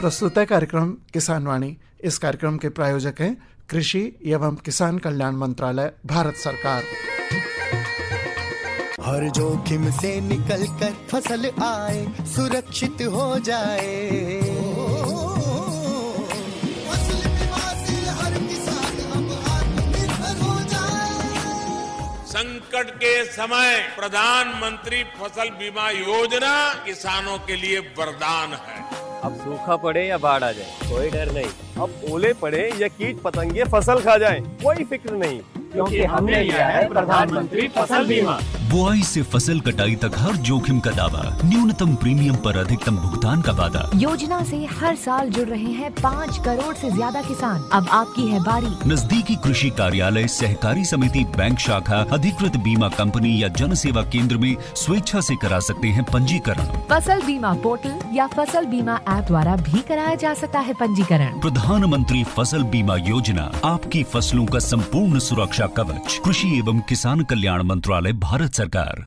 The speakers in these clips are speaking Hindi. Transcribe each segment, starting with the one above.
प्रस्तुत है कार्यक्रम किसान वाणी। इस कार्यक्रम के प्रायोजक हैं कृषि एवं किसान कल्याण मंत्रालय, भारत सरकार। हर जोखिम से निकल कर फसल आए, सुरक्षित हो जाए, फसल बीमा से हर किसान अब आत्मनिर्भर हो जाए। संकट के समय प्रधानमंत्री फसल बीमा योजना किसानों के लिए वरदान है। अब सूखा पड़े या बाढ़ आ जाए कोई डर नहीं, अब ओले पड़े या कीट पतंगे फसल खा जाए कोई फिक्र नहीं, क्योंकि हमने लिया है प्रधानमंत्री फसल बीमा। बुआई से फसल कटाई तक हर जोखिम का दावा, न्यूनतम प्रीमियम पर अधिकतम भुगतान का वादा। योजना से हर साल जुड़ रहे हैं 5 करोड़ से ज्यादा किसान। अब आपकी है बारी। नजदीकी कृषि कार्यालय, सहकारी समिति, बैंक शाखा, अधिकृत बीमा कंपनी या जन सेवा केंद्र में स्वेच्छा से करा सकते हैं पंजीकरण। फसल बीमा पोर्टल या फसल बीमा ऐप द्वारा भी कराया जा सकता है पंजीकरण। प्रधानमंत्री फसल बीमा योजना, आपकी फसलों का संपूर्ण सुरक्षा कवच। कृषि एवं किसान कल्याण मंत्रालय, भारत सरकार।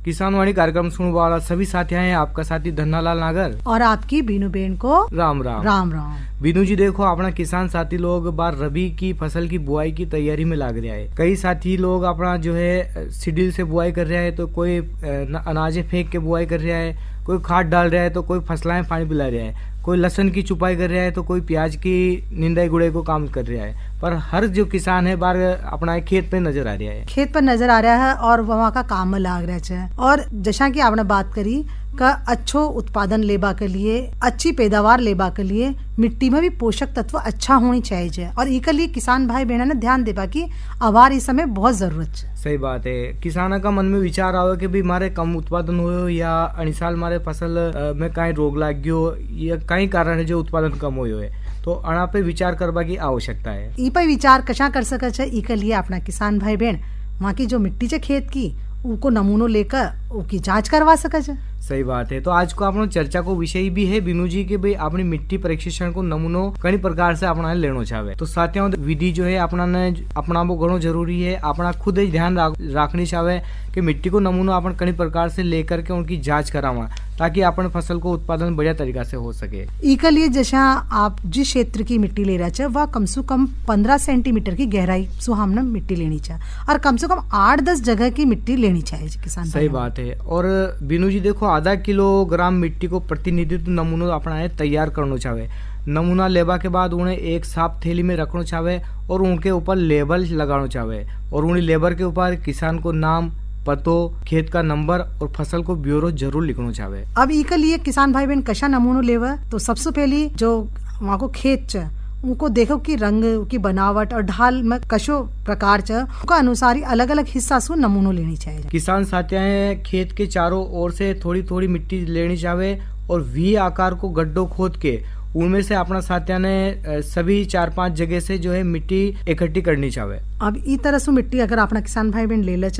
किसान वाणी कार्यक्रम सुनने वाला सभी साथी हैं, आपका साथी धन्नालाल नागर और आपकी बीनू बेन को राम राम। राम राम। बीनू जी देखो, अपना किसान साथी लोग बार रबी की फसल की बुआई की तैयारी में लग रहा है। कई साथी लोग अपना जो है शिड्यूल से बुआई कर रहा है, तो कोई अनाजे फेंक के बुआई कर रहा है, कोई खाद डाल रहा है, तो कोई फसलाएं पानी पिला रहा है, कोई लहसुन की चुपाई कर रहा है, तो कोई प्याज की निंदाई गुड़ाई को काम कर रहा है। पर हर जो किसान है बार अपना खेत पे नजर आ रहा है, खेत पर नजर आ रहा है और वहाँ का काम में लाग रहा है। और जैसा कि आपने बात करी का अच्छो उत्पादन लेबा के लिए, अच्छी पैदावार लेबा के लिए मिट्टी में भी पोषक तत्व अच्छा होनी चाहिए, और इसके लिए किसान भाई बहन ने ध्यान देबा की आवार इस समय बहुत जरूरत है। सही बात है। किसाना का मन में विचार आवे कि भी मारे कम उत्पादन हो या अनिसाल मारे फसल में कहीं रोग लाग गयो या कई कारण है जो उत्पादन कम हो है, तो अणा पे विचार करवा की आवश्यकता है। ई पे विचार कशा कर सके छे, ई के लिए अपना किसान भाई बहन वहाँ की जो मिट्टी है खेत की उनको नमूनो लेकर उसकी जांच करवा सके छे। सही बात है। तो आज को अपना चर्चा को विषय भी है बीनू जी के भाई अपनी मिट्टी परीक्षण को नमूनो कई प्रकार से अपना लेनो चाहे। तो साथियों विधि जो है अपना ने अपना वो घणो जरूरी है। अपना खुद ही ध्यान रखनी चाहे कि मिट्टी को नमूनो अपन कई प्रकार से लेकर के उनकी जांच करावा, ताकि अपन फसल को उत्पादन बढ़िया तरीका से हो सके। इसके लिए जैसा आप जिस क्षेत्र की मिट्टी ले रहे वह कम से कम 15 सेंटीमीटर की गहराई से हमने मिट्टी लेनी चाहिए और कम से कम 8-10 जगह की मिट्टी लेनी चाहिए किसान। सही बात है। और बीनू जी देखो, आधा किलोग्राम मिट्टी को प्रतिनिधित्व नमूनो अपना है तैयार करना चाहे। नमूना लेबा के बाद उन्हें एक साफ थैली में रखना चाहे और उनके ऊपर लेबल लगाना चाहे, और उन्हें लेबर के ऊपर किसान को नाम, पतो, खेत का नंबर और फसल को ब्यूरो जरूर लिखना चाहे। अब इसके लिए किसान भाई बहन कशा नमूनो लेवा, तो सबसे पहले जो वहाँ को खेत च उनको देखो कि रंग की बनावट और ढाल में कशो प्रकार च उनका अनुसार ही अलग अलग हिस्सा से नमूनो लेनी चाहिए। किसान साथियां खेत के चारों ओर से थोड़ी थोड़ी मिट्टी लेनी चाहिए और वी आकार को गड्ढों खोद के उनमें से अपना साथिया ने सभी 4-5 जगह से जो है मिट्टी इकट्ठी करनी चाहिए। अब इस तरह से मिट्टी अगर अपना किसान भाई बहन ले ले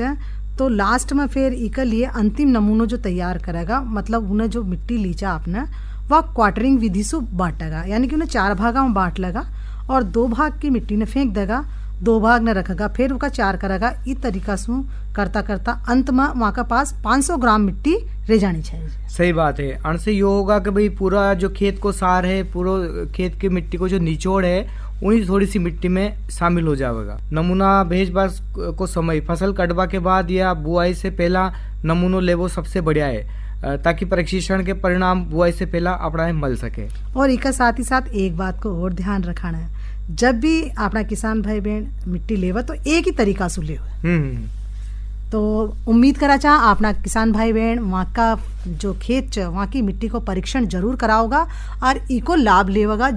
तो लास्ट में फिर इसके लिए अंतिम नमूनो जो तैयार करेगा, मतलब उन्हें जो मिट्टी लीचा आपने वह क्वार्टरिंग विधि से बांटेगा, यानी कि उन्हें 4 भागा में बांट लेगा और 2 भाग की मिट्टी ने फेंक देगा, 2 भाग ने रखेगा, फिर उसका 4 करेगा। इस तरीका से करता करता अंत में वहाँ का पास 500 ग्राम मिट्टी रह जानी चाहिए। सही बात है। अण से ये होगा कि भाई पूरा जो खेत को सार है, पूरा खेत की मिट्टी को जो निचोड़ है उन्हीं थोड़ी सी मिट्टी में शामिल हो जाएगा। नमूना भेजबाज को समय फसल कटवा के बाद या बुआई से पहला नमूनो लेवो सबसे बढ़िया है, ताकि परीक्षण के परिणाम बुआई से पहला अपना मिल सके। और इसका साथ ही साथ एक बात को और ध्यान रखना है, जब भी अपना किसान भाई बहन मिट्टी लेवा तो एक ही तरीका से ले। तो उम्मीद करा चाह अपना किसान भाई बहन वहाँ का जो खेत वहाँ की मिट्टी को परीक्षण जरूर कराओगा और इको लाभ लेवगा,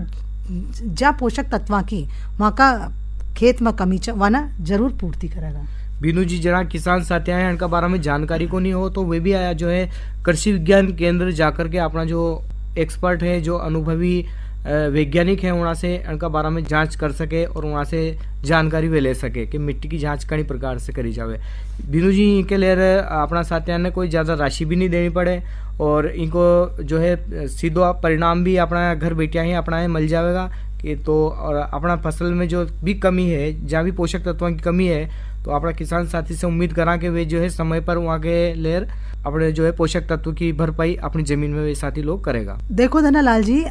जा पोषक तत्व की वहाँ का खेत में कमी वाना जरूर पूर्ति करेगा। बीनू जी जरा किसान साथियां हैं इनका बारे में जानकारी को नहीं हो तो वे भी आया जो है कृषि विज्ञान केंद्र जाकर के अपना जो एक्सपर्ट है, जो अनुभवी वैज्ञानिक है, वहाँ से इनका बारे में जांच कर सके और वहाँ से जानकारी वे ले सके कि मिट्टी की जांच कई प्रकार से करी जावे। बीनू जी के लिए अपना साथियां ने कोई ज़्यादा राशि भी नहीं देनी पड़े और इनको जो है सीधा परिणाम भी अपना घर बैठा ही अपना मिल जाएगा कि तो और अपना फसल में जो भी कमी है, जहाँ भी पोषक तत्वों की कमी है तो अपना किसान साथी से उम्मीद करा कि वे जो है समय पर वहाँ के लेर अपने जो है पोषक तत्व की भरपाई अपनी जमीन में वे साथी लोग करेगा। देखो धनालाल जी,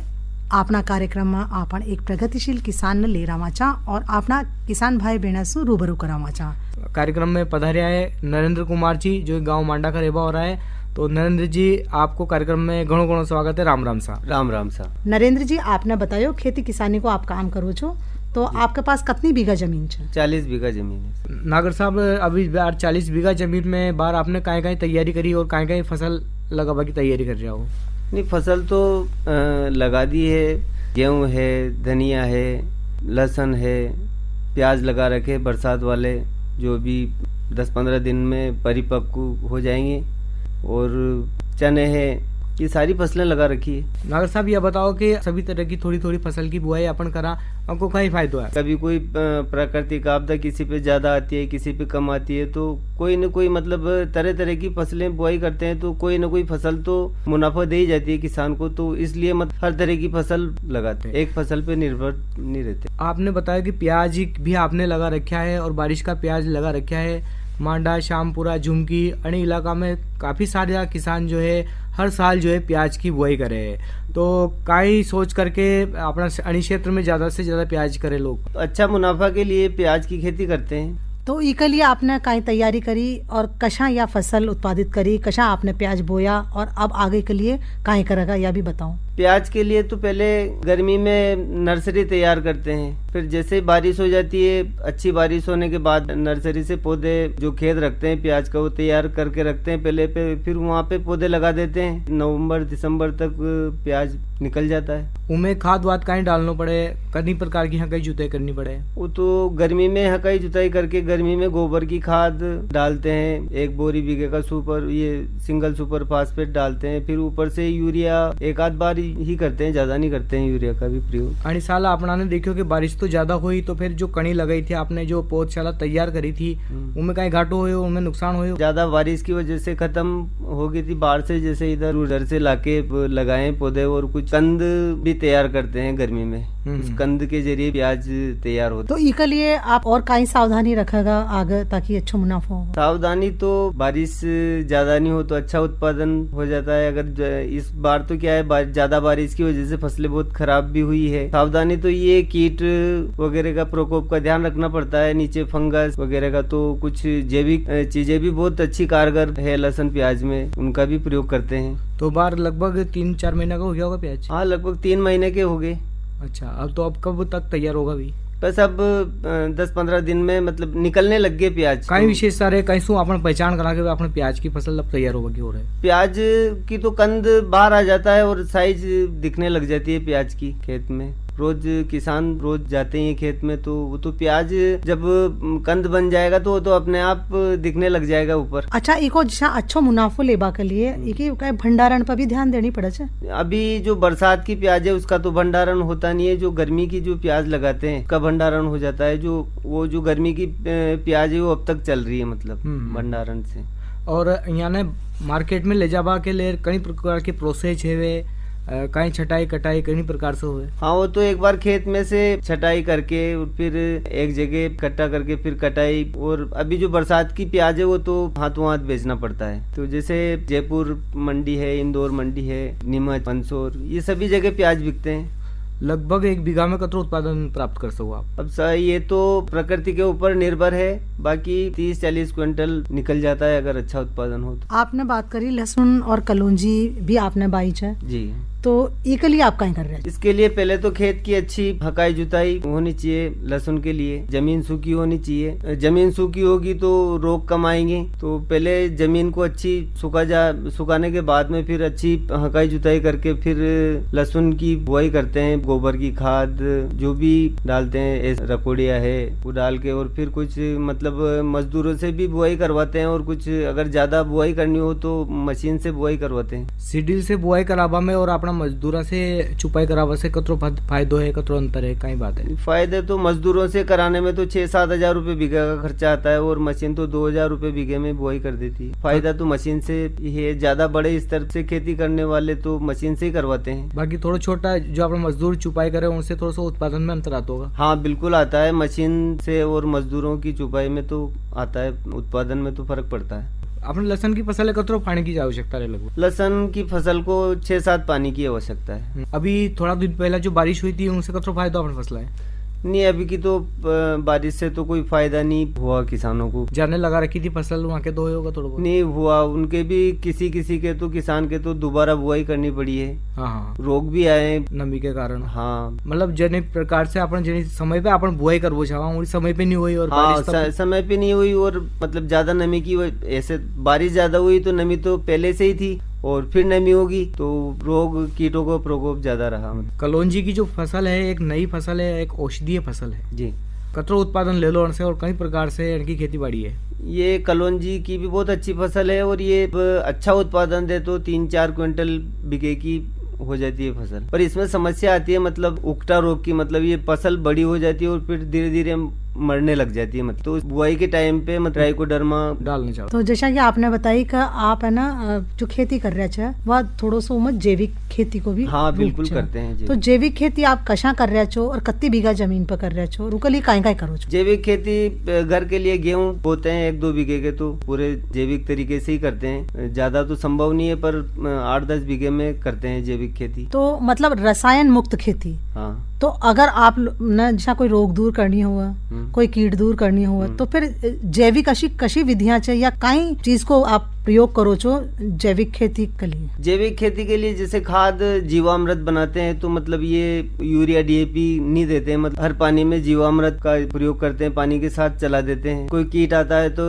આપના કાર્યક્રમમાં આપણ એક પ્રગતિશીલ કિસાનને લઈ રહ્યા છે और આપણા કિસાન ભાઈ બહેન से रूबरू करावा चा। कार्यक्रम में पधारे है नरेंद्र कुमार जी जो गांव मांडा का रेबा हो रहा है। तो नरेंद्र जी आपको कार्यक्रम में घणो घणो स्वागत है। राम राम सा। राम राम सा। नरेंद्र जी, आपने बतायो खेती किसानी को आप काम करो छो, तो आपके पास कितनी बीघा जमीन है? 40 बीघा जमीन है। नागर साहब, अभी 40 बीघा जमीन में बार आपने काहे तैयारी करी और काहे फसल लगावा की तैयारी कर रहे हो? नहीं, फसल तो लगा दी है, गेहूं है, धनिया है, लहसुन है, प्याज लगा रखे बरसात वाले, जो भी 10-15 दिन में परिपक्व हो जाएंगे, और चने है, ये सारी फसलें लगा रखी है। नागर साहब, ये बताओ कि सभी तरह की थोड़ी थोड़ी फसल की बुआई अपन करा, आपको कहीं फायदा है? कभी कोई प्राकृतिक आपदा किसी पे ज्यादा आती है, किसी पे कम आती है, तो कोई न कोई मतलब तरह तरह की फसलें बुआई करते हैं, तो कोई न कोई फसल तो मुनाफा दे ही जाती है किसान को, तो इसलिए हर तरह की फसल लगाते हैं, एक फसल पे निर्भर नहीं रहते। आपने बताया कि प्याज भी आपने लगा रखा है और बारिश का प्याज लगा रखा है। मांडा, शामपुरा, झुमकी अन्य इलाका में काफी सारे किसान जो है हर साल जो है प्याज की बुआई करे है, तो काई सोच करके अपना अन्य क्षेत्र में ज्यादा से ज्यादा प्याज करे लोग। अच्छा मुनाफा के लिए प्याज की खेती करते हैं। तो इके लिए आपने काई तैयारी करी और कशा या फसल उत्पादित करी, कशा आपने प्याज बोया और अब आगे के लिए काई करेगा यह भी बताओ। प्याज के लिए तो पहले गर्मी में नर्सरी तैयार करते हैं, फिर जैसे बारिश हो जाती है, अच्छी बारिश होने के बाद नर्सरी से पौधे जो खेत रखते हैं प्याज का वो तैयार करके रखते हैं पहले पे, फिर वहाँ पे पौधे लगा देते हैं। नवंबर दिसंबर तक प्याज निकल जाता है। उनमें खाद वाद कहीं डालना पड़े, कितनी प्रकार की हकाई जुताई करनी पड़े? वो तो गर्मी में हकाई जुताई करके गर्मी में गोबर की खाद डालते हैं, 1 बोरी बीघे का सुपर ये सिंगल सुपर फास्फेट डालते हैं, फिर ऊपर से यूरिया 1 आध बार ही करते हैं, ज्यादा नहीं करते हैं यूरिया का भी प्रयोग। आणि साल आपना ने देखियो कि बारिश तो ज्यादा हुई, तो फिर जो कणी लगाई थी आपने, जो पौधशाला तैयार करी थी, उनमें कहीं घाटो हुए, उनमें नुकसान हुए? ज्यादा बारिश की वजह से खत्म हो गई थी बाढ़ से, जैसे इधर उधर से लाके लगाए पौधे, और कुछ कंद भी तैयार करते हैं गर्मी में, उस कंद के जरिए प्याज तैयार होता। तो इसके लिए आप और कहीं सावधानी रखेगा आगे ताकि अच्छा मुनाफा हो? सावधानी तो बारिश ज्यादा नहीं हो तो अच्छा उत्पादन हो जाता है। अगर इस बार तो क्या है, ज्यादा बारिश की वजह से फसलें बहुत खराब भी हुई है। सावधानी तो ये कीट वगैरह का प्रकोप का ध्यान रखना पड़ता है, नीचे फंगस वगैरह का, तो कुछ जैविक चीजें भी बहुत अच्छी कारगर है लहसुन प्याज में, उनका भी प्रयोग करते हैं। तो बार लगभग 3-4 महीने का हो गया होगा प्याज? हाँ, लगभग 3 महीने के हो गए। अच्छा, अब कब तक तैयार होगा भी? बस अब 10-15 दिन में मतलब निकलने लग गए प्याज। कई विशेष सारे कैसू अपन पहचान करा के अपने प्याज की फसल अब तैयार होगी हो रहा है? प्याज की तो कंद बाहर आ जाता है और साइज दिखने लग जाती है प्याज की खेत में। रोज किसान रोज जाते हैं खेत में, तो वो तो प्याज जब कंद बन जाएगा तो वो तो अपने आप दिखने लग जाएगा ऊपर। अच्छा, इको जैसा अच्छा मुनाफो लेबा के लिए इके भंडारण पर भी ध्यान देनी पड़े छे। अभी जो बरसात की प्याज है उसका तो भंडारण होता नहीं है, जो गर्मी की जो प्याज लगाते हैं उसका भंडारण हो जाता है। जो गर्मी की प्याज है वो अब तक चल रही है, मतलब भंडारण से। और यहाँ ने मार्केट में ले जावा के लिए कई प्रकार के प्रोसेस है, वे कहीं छटाई कटाई कई प्रकार से हुए? हाँ, वो तो एक बार खेत में से छटाई करके फिर एक जगह इकट्ठा करके फिर कटाई, और अभी जो बरसात की प्याज है वो तो हाथों हाथ बेचना पड़ता है। तो जैसे जयपुर मंडी है, इंदौर मंडी है, नीमच, मंदसौर, ये सभी जगह प्याज बिकते हैं। लगभग 1 बीघा में कितना उत्पादन प्राप्त कर सको आप? अब ये तो प्रकृति के ऊपर निर्भर है, बाकी 30-40 क्विंटल निकल जाता है अगर अच्छा उत्पादन हो तो। आपने बात करी लहसुन और कलौंजी भी आपने बाई है जी, तो इसके लिए आप क्या कर रहे हैं? इसके लिए पहले तो खेत की अच्छी हकाई जुताई होनी चाहिए। लहसुन के लिए जमीन सूखी होनी चाहिए, जमीन सूखी होगी तो रोग कम आएंगे। तो पहले जमीन को अच्छी सुखाने के बाद में फिर अच्छी हकाई जुताई करके फिर लहसुन की बुआई करते हैं। गोबर की खाद जो भी डालते हैं, रकोड़िया है वो डाल के, और फिर कुछ मतलब मजदूरों से भी बुआई करवाते हैं, और कुछ अगर ज्यादा बुआई करनी हो तो मशीन से बुआई करवाते हैं। सीडील से बुआई करावा में और अपना मजदूरा से चुपाई करावा से कतरो फायदो है, कतरो अंतर है, कई बात है? फायदे तो मजदूरों से कराने में तो 6-7 हजार रुपए बीघा का खर्चा आता है और मशीन तो 2,000 रुपए बीघे में बुआई कर देती है। फायदा तो मशीन से है, ज्यादा बड़े स्तर से खेती करने वाले तो मशीन से ही करवाते हैं। बाकी थोड़ा छोटा जो अपने मजदूर चुपाई करे उनसे थोड़ा सा उत्पादन में अंतर आता होगा? हाँ बिल्कुल आता है, मशीन से और मजदूरों की चुपाई में तो आता है, उत्पादन में तो फर्क पड़ता है। अपने लहसन की फसल है कतरो पानी की आवश्यकता है लगभग? लहसन की फसल को 6-7 पानी की आवश्यकता है। अभी थोड़ा दिन पहले जो बारिश हुई थी उनसे कतरो फायदा अपनी फसल है? नहीं, अभी की तो बारिश से तो कोई फायदा नहीं हुआ किसानों को। जाने लगा रखी थी फसल वहाँ के दो होगा थोड़ा बहुत? नहीं हुआ, उनके भी किसी के तो किसान के तो दोबारा बुआई करनी पड़ी है। हाँ, रोग भी आए नमी के कारण। हाँ, मतलब जने प्रकार से अपन जने समय पे अपन बुआई करवो चाहवा समय पे नहीं हुई और समय पे नहीं हुई और मतलब ज्यादा नमी की ऐसे बारिश ज्यादा हुई तो नमी तो पहले से ही थी और फिर नमी होगी तो रोग कीटों का प्रकोप ज्यादा रहा। कलौंजी की जो फसल है एक नई फसल है, एक औषधीय फसल है जी। कतरो उत्पादन ले लो उनसे और कई प्रकार से इनकी खेती बाड़ी है। ये कलौंजी की भी बहुत अच्छी फसल है और ये अच्छा उत्पादन दे तो 3-4 क्विंटल बीघे की हो जाती है फसल। पर इसमें समस्या आती है मतलब उकटा रोग की, मतलब ये फसल बड़ी हो जाती है और फिर धीरे धीरे मरने लग जाती है। मतलब तो बुआई के टाइम पे ट्राइकोडर्मा डालना चाहिए। तो जैसा कि आपने बताई कि आप है ना जो खेती कर रहे छे वह थोड़ो सो उमत जैविक खेती को भी हाँ बिल्कुल करते हैं। तो जैविक खेती आप कशा कर रहे छो और कितनी बीघा जमीन पर कर रहे छो, रुके लिए काय करो छो? जैविक खेती घर के लिए गेहूँ बोते हैं 1-2 बीघे के, तो पूरे जैविक तरीके से ही करते हैं। ज्यादा तो संभव नहीं है पर 8-10 बीघे में करते हैं जैविक खेती। तो मतलब रसायन मुक्त खेती। हाँ, तो अगर आप न जैसा कोई रोग दूर करनी हुआ, कोई कीट दूर करनी हुआ, तो फिर जैविक कशी विधियां चाहिए या कई चीज को आप प्रयोग करो छो जैविक खेती के लिए? जैविक खेती के लिए जैसे खाद जीवामृत बनाते हैं तो मतलब ये यूरिया डीएपी नहीं देते हैं, मतलब हर पानी में जीवामृत का प्रयोग करते हैं, पानी के साथ चला देते हैं। कोई कीट आता है तो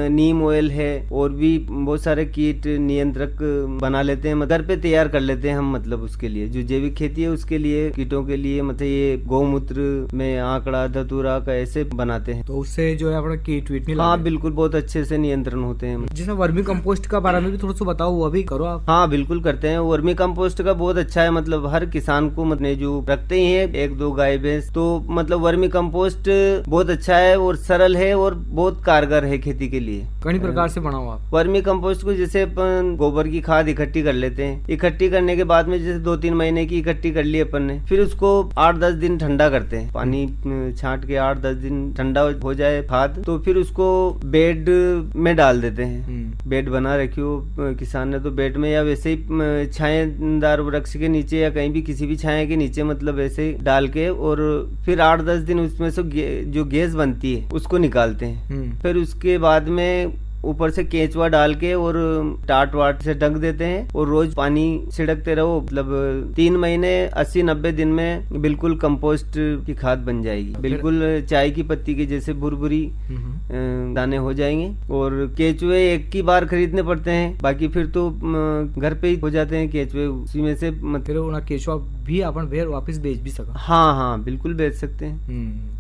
नीम ऑयल है और भी बहुत सारे कीट नियंत्रक बना लेते हैं, घर पे तैयार कर लेते हैं हम। मतलब उसके लिए जो जैविक खेती है उसके लिए कीटों के लिए मतलब ये गौमूत्र में आंकड़ा धतूरा का ऐसे बनाते हैं, तो उससे जो है अपना कीट वीट नहीं। हाँ बिल्कुल, बहुत अच्छे से नियंत्रण होते हैं। जिसमें वर्मी कंपोस्ट का बारे में भी थोड़ा सा बताओ, वो भी करो आप? हाँ बिल्कुल करते हैं। वर्मी कंपोस्ट का बहुत अच्छा है, मतलब हर किसान को मतलब जो रखते ही है 1-2 गाय भैंस, तो मतलब वर्मी कंपोस्ट बहुत अच्छा है और सरल है और बहुत कारगर है खेती के लिए। कई प्रकार से बनाओ आप वर्मी कंपोस्ट को? जैसे अपन गोबर की खाद इकट्ठी कर लेते हैं, इकट्ठी करने के बाद में जैसे 2-3 महीने की इकट्ठी कर ली अपन ने, फिर उसको 8-10 दिन ठंडा करते हैं, पानी छांट के 8-10 दिन ठंडा हो जाए खाद, तो फिर उसको बेड में डाल देते हैं। बेड बना रखियो किसान ने तो बेड में या वैसे ही छाएदार वृक्ष के नीचे या कहीं भी किसी भी छाया के नीचे मतलब ऐसे ही डाल के, और फिर 8-10 दिन उसमें से जो गैस बनती है उसको निकालते हैं। फिर उसके बाद में ऊपर से केंचुआ डाल के और टाट वाट से ढक देते हैं और रोज पानी छिड़कते रहो। मतलब 3 महीने 80-90 दिन में बिल्कुल कंपोस्ट की खाद बन जाएगी, बिल्कुल चाय की पत्ती के जैसे बुरबुरी दाने हो जाएंगे। और केंचुए एक ही बार खरीदने पड़ते हैं, बाकी फिर तो घर पे ही हो जाते हैं केंचुए, उसी में से मतलब केंचुआ भी अपन फिर वापस बेच भी सका? हाँ बिल्कुल बेच सकते हैं।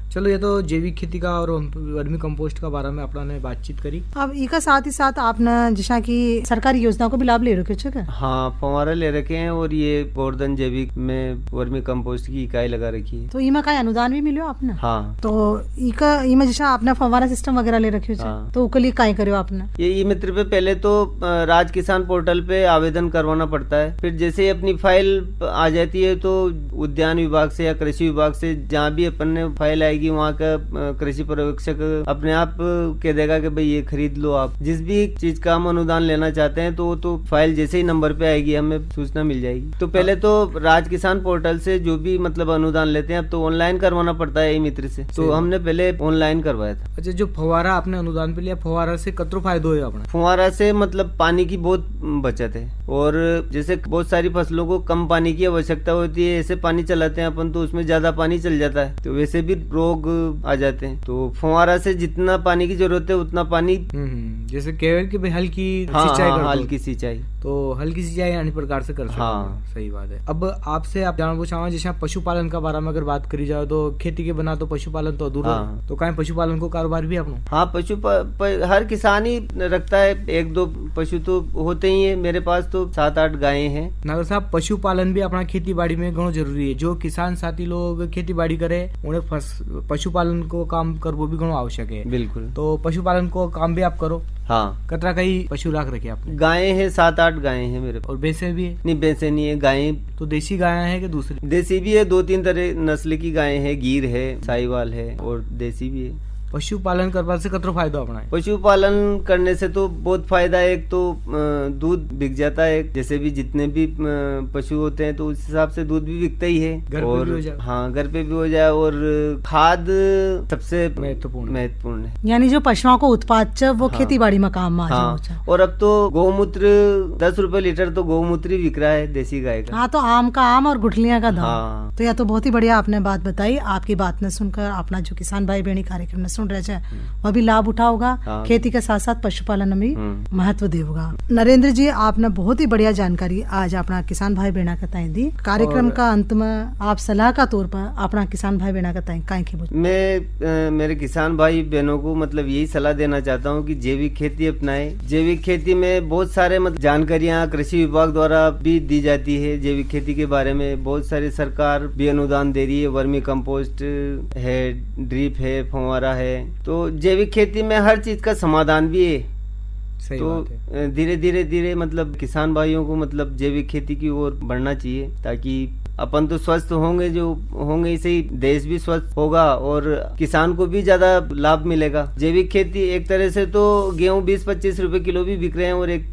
चलो, ये तो जैविक खेती का और वर्मी कंपोस्ट का बारे में आपने बातचीत करी। अब इसका साथ ही साथ आपने जैसा कि सरकारी योजनाओं को भी लाभ ले रखे हो? हाँ, फव्वारा ले रखे हैं और ये गोवर्धन जैविक में वर्मी कंपोस्ट की इकाई लगा रखी है। तो इमा का अनुदान भी मिलो आपने? हाँ। तो इमा जैसा आपने फव्वारा सिस्टम वगैरह ले रखे हो? हाँ। तो उसके लिए काय करो आपने? ये ई मित्र पे पहले तो राज किसान पोर्टल पे आवेदन करवाना पड़ता है, फिर जैसे ही अपनी फाइल आ जाती है तो उद्यान विभाग से या कृषि विभाग से जहाँ भी अपन ने फाइल आएगी वहाँ का कृषि पर्यवेक्षक अपने आप कह देगा कि भाई ये खरीद लो। आप जिस भी चीज का हम अनुदान लेना चाहते हैं तो फाइल जैसे ही नंबर पे आएगी हमें सूचना मिल जाएगी। तो पहले तो राज किसान पोर्टल से जो भी मतलब अनुदान लेते हैं अब तो ऑनलाइन करवाना पड़ता है ई मित्र से, तो हमने पहले ऑनलाइन करवाया था। अच्छा, जो फव्वारा आपने अनुदान पे लिया, फव्वारा से कतरो फायदो है अपना? फव्वारा से मतलब पानी की बहुत बचत है और जैसे बहुत सारी फसलों को कम पानी की आवश्यकता होती है, ऐसे पानी चलाते हैं अपन तो उसमें ज्यादा पानी चल जाता है, तो वैसे भी रोग आ जाते हैं। तो फव्वारा से जितना पानी की जरूरत है उतना पानी, जैसे केवल की हल्की सिंचाई, हल्की सिंचाई तो हल्की सिंचाई अन्य प्रकार से कर सकते हैं। सही बात है। अब आपसे आप जानना चाहूँगा, जैसे पशुपालन का बारे में अगर बात करी जाए तो खेती के बना तो पशुपालन तो अधूरा तो कहीं पशुपालन को कारोबार भी अपनो? हाँ, हर किसान ही रखता है, 1-2 पशु तो होते ही है। मेरे पास तो 7-8 गायें हैं। नागर साहब, पशुपालन भी अपना खेती बाड़ी में घणो जरूरी है। जो किसान साथी लोग खेती बाड़ी करे उन्हें पशुपालन को काम कर वो भी घणो आवश्यक है। बिल्कुल। तो पशुपालन को काम भी आप करो? हाँ। कतरा कई पशु रख रखे आपने? गायें हैं, 7-8 गायें हैं मेरे पास। और भैंसे भी है? नहीं, भैंसे नहीं है। गायें तो देसी गायें हैं कि दूसरी? देसी भी है, 2-3 तरह नस्ल की गायें हैं। गिर है, साहिवाल है और देसी भी है। पशुपालन करने से कितना फायदा अपना है? पशुपालन करने से तो बहुत फायदा है। एक तो दूध बिक जाता है, जैसे भी जितने भी पशु होते हैं तो उस हिसाब से दूध भी बिकता ही है। घर पे भी हो जाए। हाँ, घर पे भी हो जाए। और खाद सबसे महत्वपूर्ण है। यानी जो पशुओं को उत्पाद वो खेती बाड़ी में काम आ जाए। और अब तो गौमूत्र 10 रुपए लीटर तो गौमूत्र ही बिक रहा है देसी गाय का। हाँ, तो आम का आम और गुठलियां का दाम। तो यह तो बहुत ही बढ़िया आपने बात बताई। आपकी बात ने सुनकर अपना जो किसान भाई बहनी कार्यक्रम में सुन रहे हैं वह भी लाभ उठाओगा। खेती के साथ साथ पशुपालन में भी महत्व देगा। नरेंद्र जी, आपने बहुत ही बढ़िया जानकारी आज अपना किसान भाई बहना बताई दी। कार्यक्रम का अंत में आप सलाह का तौर पर अपना किसान भाई बहना बताएं काय के? मैं मेरे किसान भाई बहनों को मतलब यही सलाह देना चाहता हूँ कि जैविक खेती अपनाएं। जैविक खेती में बहुत सारे जानकारियाँ कृषि विभाग द्वारा भी दी जाती है। जैविक खेती के बारे में बहुत सारी सरकार भी अनुदान दे रही है। वर्मी कंपोस्ट है, ड्रिप है, फंवारा है। तो जैविक खेती में हर चीज का समाधान भी है। सही तो बात है। धीरे धीरे मतलब किसान भाइयों को मतलब जैविक खेती की ओर बढ़ना चाहिए, ताकि अपन तो स्वस्थ होंगे, जो होंगे इसे ही देश भी स्वस्थ होगा और किसान को भी ज्यादा लाभ मिलेगा। जैविक खेती एक तरह से तो गेहूं 20-25 रुपए किलो भी बिक रहे हैं और एक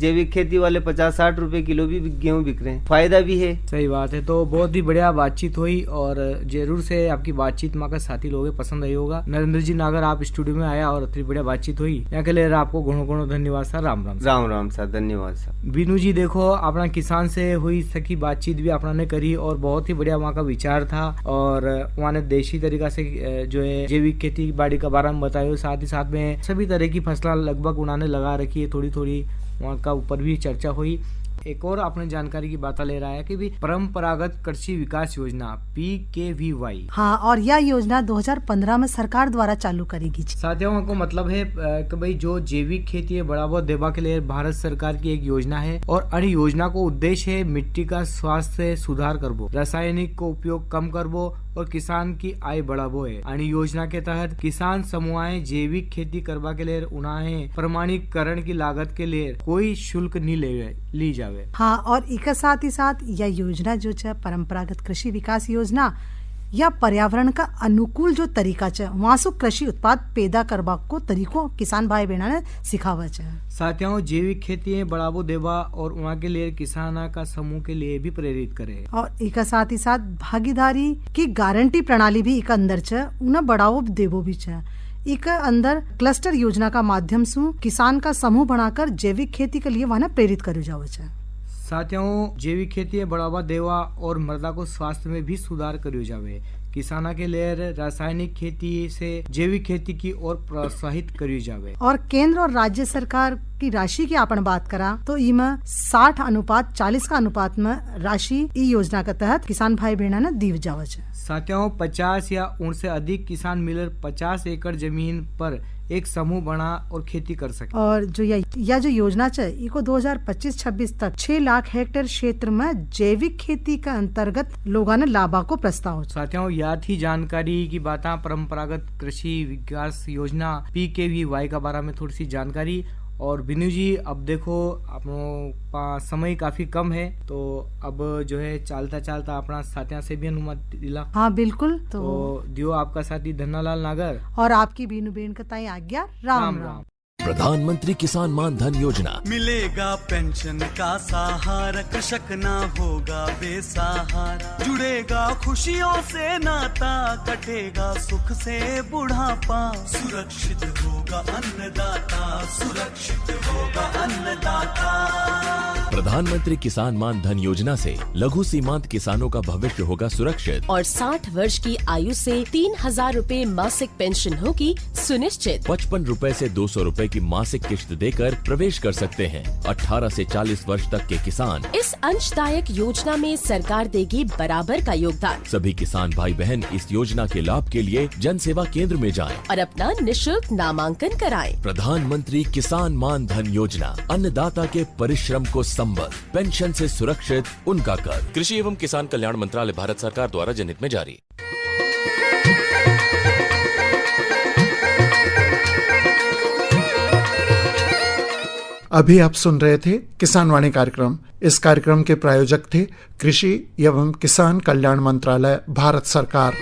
जैविक खेती वाले 50-60 रुपए किलो भी गेहूं बिक रहे हैं। फायदा भी है। सही बात है। तो बहुत ही बढ़िया बातचीत हुई और जरूर से आपकी बातचीत माँ का साथी लोग पसंद आई होगा। नरेंद्र जी नागर, आप स्टूडियो में आया और इतनी बढ़िया बातचीत हुई, यहाँ के लिए आपको घणो धन्यवाद सर। राम राम। राम राम सर, धन्यवाद सर। बीनू जी, देखो अपना किसान से हुई सकी बातचीत भी अपना ने करी और बहुत ही बढ़िया वहाँ का विचार था और वहाँ ने देशी तरीका से जो है जैविक खेती बाड़ी का बारे में बताया। साथ ही साथ में सभी तरह की फसला लगभग उन्होंने लगा रखी है। थोड़ी थोड़ी वहाँ का ऊपर भी चर्चा हुई। एक और आपने जानकारी की बात ले रहा है कि भी परंपरागत कृषि विकास योजना PKVY। हाँ, और यह योजना 2015 में सरकार द्वारा चालू करेगी। साथियों को मतलब है कि भाई जो जैविक खेती है बढ़ावा देवा के लिए भारत सरकार की एक योजना है और अन्य योजना को उद्देश्य है मिट्टी का स्वास्थ्य सुधार करबो, रासायनिक को उपयोग कम करबो और किसान की आय बढ़ावो है। अन्य योजना के तहत किसान समूह जैविक खेती करवा के लिए उन्हें प्रमाणीकरण की लागत के लिए कोई शुल्क नहीं ली जावे। हाँ, और एक साथ ही साथ यह योजना जो है परंपरागत कृषि विकास योजना या पर्यावरण का अनुकूल जो तरीका है वहाँ से कृषि उत्पाद पैदा करवा को तरीकों किसान भाई बहना ने सिखावा है। साथियों, जैविक खेती बढ़ावो देवा और वहाँ के लिए किसान का समूह के लिए भी प्रेरित करे। और एक साथ ही साथ भागीदारी की गारंटी प्रणाली भी एक अंदर है, उन्हें बढ़ावो देवो भी है। एक अंदर क्लस्टर योजना का माध्यम से किसान का समूह बनाकर जैविक खेती के लिए वहाँ प्रेरित करे जाओ है। साथियों, जैविक खेती बढ़ावा देवा और मृदा को स्वास्थ्य में भी सुधार करियो जावे। किसाना के लिए रासायनिक खेती से जैविक खेती की ओर प्रोत्साहित करी जावे। और केंद्र और राज्य सरकार की राशि की अपन बात करा तो इमा 60:40 का अनुपात में राशि ई योजना के तहत किसान भाई बहना ने दी जावे। साथियों, 50 या उनसे अधिक किसान मिलकर 50 एकड़ जमीन पर एक समूह बना और खेती कर सके। और जो यह जो योजना है इको 2025-26 तक 6 लाख हेक्टेयर क्षेत्र में जैविक खेती के अंतर्गत लोगों ने लाभा को प्रस्ताव। साथियों, यह थी जानकारी की बात परंपरागत कृषि विकास योजना PKVY का बारे में थोड़ी सी जानकारी। और बिनू जी, अब देखो अपनों पास समय काफी कम है तो अब जो है चालता चालता अपना साथियों से भी अनुमति दिला। हाँ बिल्कुल। तो दियो आपका साथी धन्नालाल नागर और आपकी बीनू बेन का ताई आज्ञा। राम राम। प्रधानमंत्री किसान मान धन योजना। मिलेगा पेंशन का सहारा, कृषक ना होगा बेसहारा। जुड़ेगा खुशियों से नाता, कटेगा सुख से बुढ़ापा। सुरक्षित होगा अन्नदाता, सुरक्षित होगा अन्नदाता। प्रधानमंत्री किसान मान धन योजना से लघु सीमांत किसानों का भविष्य होगा सुरक्षित और 60 वर्ष की आयु से 3,000 रूपए मासिक पेंशन होगी सुनिश्चित। 55 रूपए से 200 रूपए की मासिक किश्त देकर प्रवेश कर सकते हैं। 18 से 40 वर्ष तक के किसान इस अंशदायक योजना में सरकार देगी बराबर का योगदान। सभी किसान भाई बहन इस योजना के लाभ के लिए जन सेवा केंद्र में जाएं और अपना निशुल्क नामांकन कराएं। प्रधानमंत्री किसान मान धन योजना, अन्नदाता के परिश्रम को संबल, पेंशन से सुरक्षित उनका कर। कृषि एवं किसान कल्याण मंत्रालय, भारत सरकार द्वारा जनहित में जारी। अभी आप सुन रहे थे किसान वाणी कार्यक्रम। इस कार्यक्रम के प्रायोजक थे कृषि एवं किसान कल्याण मंत्रालय, भारत सरकार।